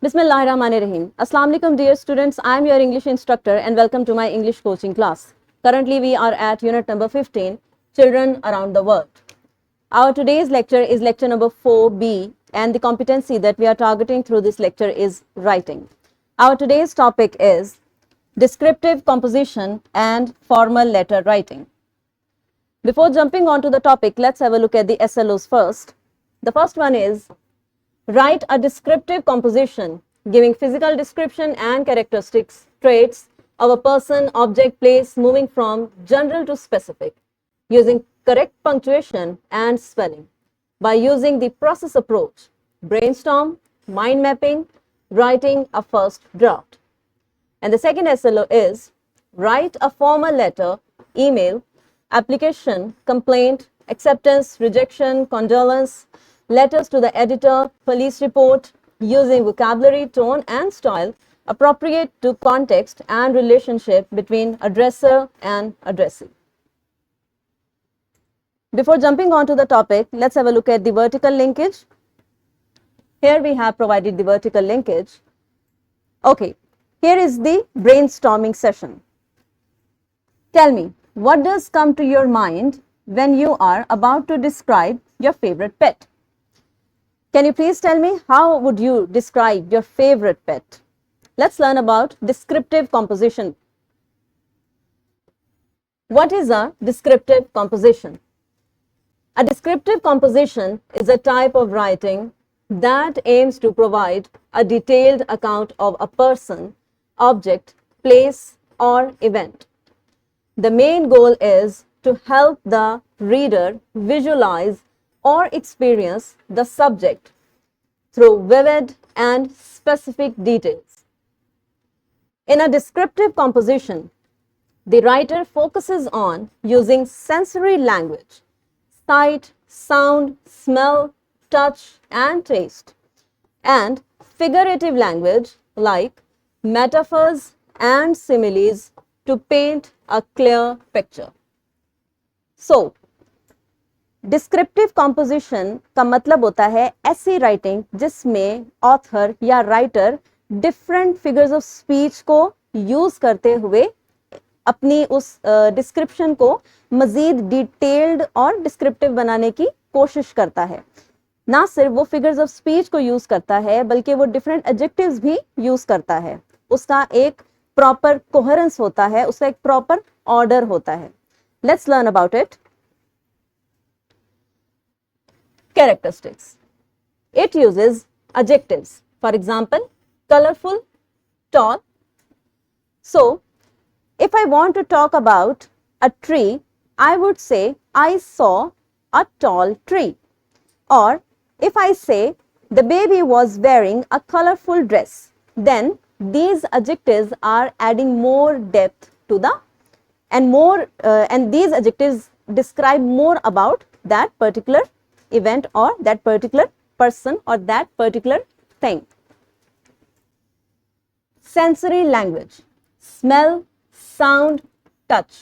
Bismillahirrahmanirrahim. Assalamu alaikum dear students. I am your English instructor and welcome to my English coaching class. Currently we are at unit number 15, Children Around the World. Our today's lecture is lecture number 4B and the competency that we are targeting through this lecture is writing. Our today's topic is descriptive composition and formal letter writing. Before jumping on to the topic, let's have a look at the SLOs first. The first one is write a descriptive composition giving physical description and characteristics, traits of a person, object, place moving from general to specific using correct punctuation and spelling by using the process approach, brainstorm, mind mapping, writing a first draft. And the second SLO is write a formal letter, email, application, complaint, acceptance, rejection, condolence, letters to the editor, police report, using vocabulary, tone and style appropriate to context and relationship between addresser and addressee. Before jumping on to the topic, let's have a look at the vertical linkage. Here we have provided the vertical linkage. Okay, here is the brainstorming session. Tell me, what does come to your mind when you are about to describe your favorite pet? Can you please tell me how would you describe your favorite pet? Let's learn about descriptive composition. What is a descriptive composition? A descriptive composition is a type of writing that aims to provide a detailed account of a person, object, place, or event. The main goal is to help the reader visualize or experience the subject through vivid and specific details. In a descriptive composition, the writer focuses on using sensory language, sight, sound, smell, touch, and taste, and figurative language like metaphors and similes to paint a clear picture. So, descriptive composition का मतलब होता है ऐसी writing जिसमें author या writer different figures of speech को use करते हुए अपनी उस डिस्क्रिप्शन को मजीद डिटेल्ड और डिस्क्रिप्टिव बनाने की कोशिश करता है. ना सिर्फ वो फिगर्स ऑफ स्पीच को यूज करता है बल्कि वो डिफरेंट एडजेक्टिव्स भी यूज करता है. उसका एक प्रॉपर कोहेरेंस होता है, उसका एक प्रॉपर ऑर्डर होता है. Let's learn about it. Characteristics. It uses adjectives. For example, colorful, tall. So, if I want to talk about a tree, I would say I saw a tall tree. Or if I say the baby was wearing a colorful dress, then these adjectives are adding more depth to the and these adjectives describe more about that particular event or that particular person or that particular thing. Sensory language, smell, sound, touch.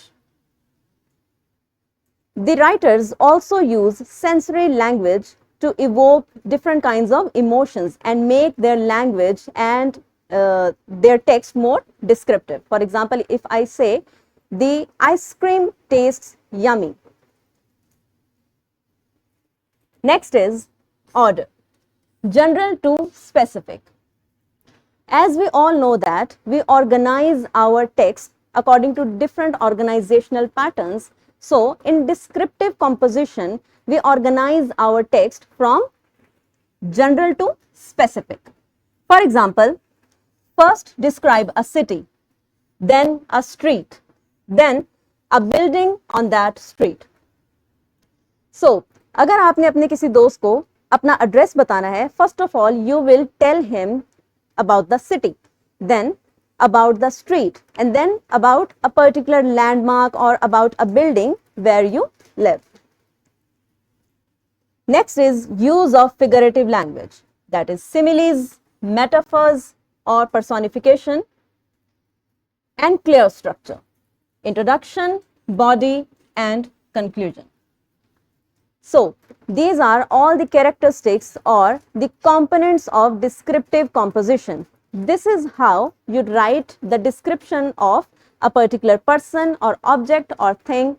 The writers also use sensory language to evoke different kinds of emotions and make their language and their text more descriptive. For example, if I say the ice cream tastes yummy. Next is order, general to specific. As we all know that we organize our text according to different organizational patterns. So, in descriptive composition, we organize our text from general to specific. For example, first describe a city, then a street, then a building on that street. So, अगर आपने अपने किसी दोस्त को अपना address बताना है, first of all you will tell him about the city, then about the street and then about a particular landmark और about a building where you live. Next is use of figurative language, that is similes, metaphors और personification, and clear structure, introduction, body and conclusion. So, these are all the characteristics or the components of descriptive composition. This is how you write the description of a particular person or object or thing.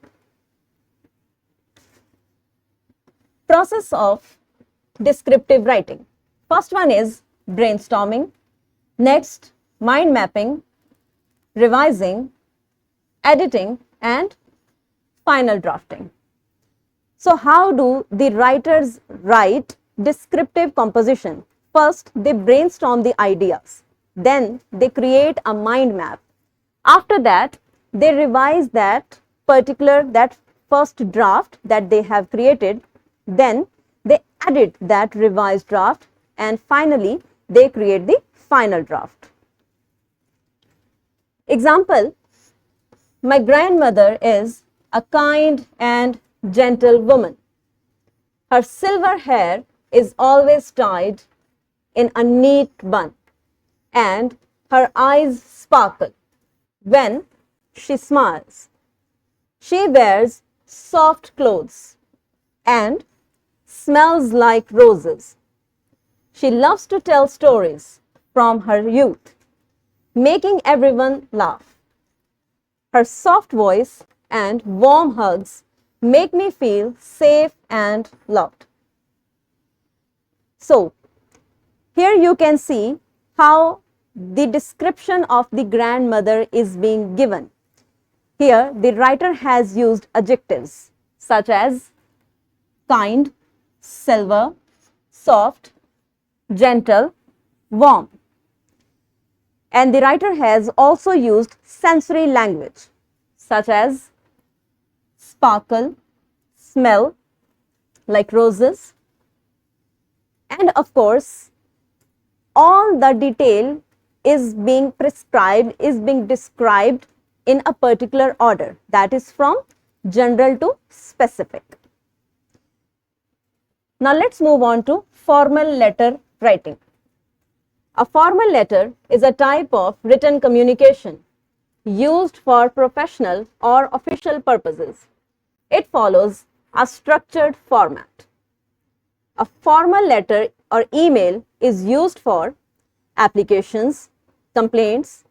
Process of descriptive writing. First one is brainstorming, next mind mapping, revising, editing, and final drafting. So how do the writers write descriptive composition? First, they brainstorm the ideas. Then they create a mind map. After that, they revise that first draft that they have created. Then they edit that revised draft, and finally they create the final draft. Example, my grandmother is a kind and gentle woman. Her silver hair is always tied in a neat bun, and her eyes sparkle when she smiles. She wears soft clothes and smells like roses. She loves to tell stories from her youth, making everyone laugh. Her soft voice and warm hugs make me feel safe and loved. So, here you can see how the description of the grandmother is being given. Here, the writer has used adjectives such as kind, silver, soft, gentle, warm. And the writer has also used sensory language such as sparkle, smell like roses, and of course, all the detail is being described in a particular order, that is from general to specific. Now let's move on to formal letter writing. A formal letter is a type of written communication used for professional or official purposes. It follows a structured format. A formal letter or email is used for applications, complaints,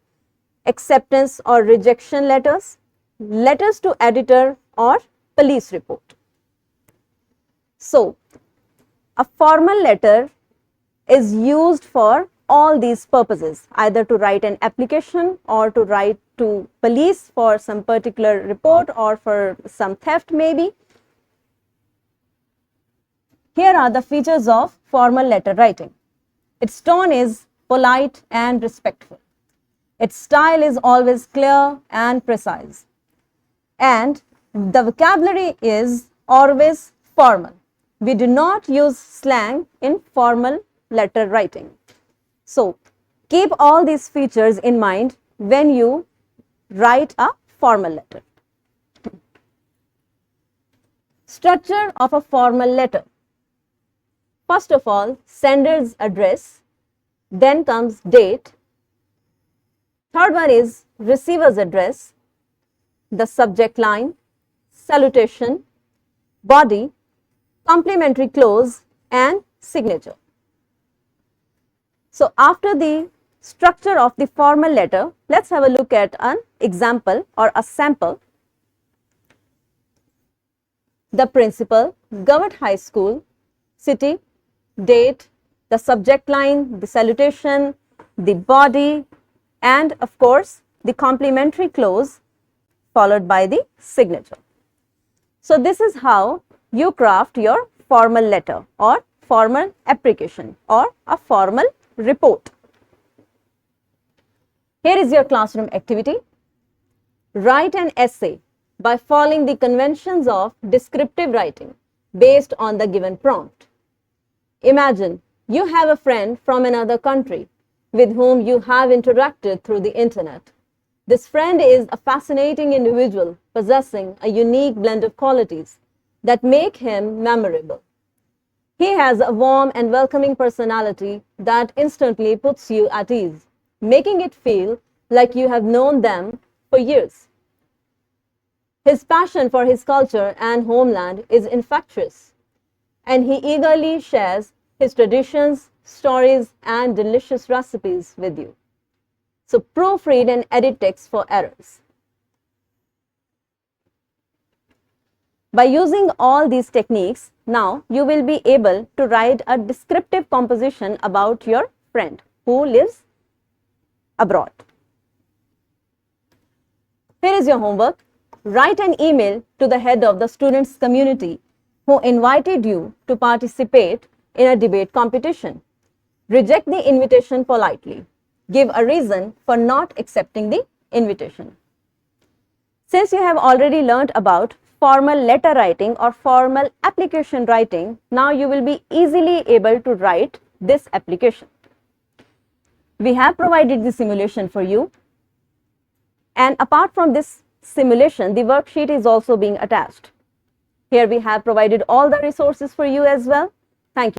acceptance or rejection letters, letters to editor or police report. So, a formal letter is used for all these purposes, either to write an application or to write to police for some particular report or for some theft maybe. Here are the features of formal letter writing. Its tone is polite and respectful. Its style is always clear and precise. And the vocabulary is always formal. We do not use slang in formal letter writing. So, keep all these features in mind when you write a formal letter. Structure of a formal letter. First of all, sender's address, then comes date. Third one is receiver's address, the subject line, salutation, body, complimentary clause, and signature. So, after the structure of the formal letter, let's have a look at an example or a sample. The principal, Government High School, city, date, the subject line, the salutation, the body, and of course, the complimentary clause followed by the signature. So, this is how you craft your formal letter or formal application or a formal report. Here is your classroom activity. Write an essay by following the conventions of descriptive writing based on the given prompt. Imagine you have a friend from another country with whom you have interacted through the internet. This friend is a fascinating individual possessing a unique blend of qualities that make him memorable. He has a warm and welcoming personality that instantly puts you at ease, making it feel like you have known them for years. His passion for his culture and homeland is infectious, and he eagerly shares his traditions, stories, and delicious recipes with you. So proofread and edit text for errors. By using all these techniques, now you will be able to write a descriptive composition about your friend who lives abroad. Here is your homework. Write an email to the head of the students' community who invited you to participate in a debate competition. Reject the invitation politely. Give a reason for not accepting the invitation. Since you have already learnt about formal letter writing or formal application writing, now you will be easily able to write this application. We have provided the simulation for you, and apart from this simulation, the worksheet is also being attached. Here we have provided all the resources for you as well. Thank you.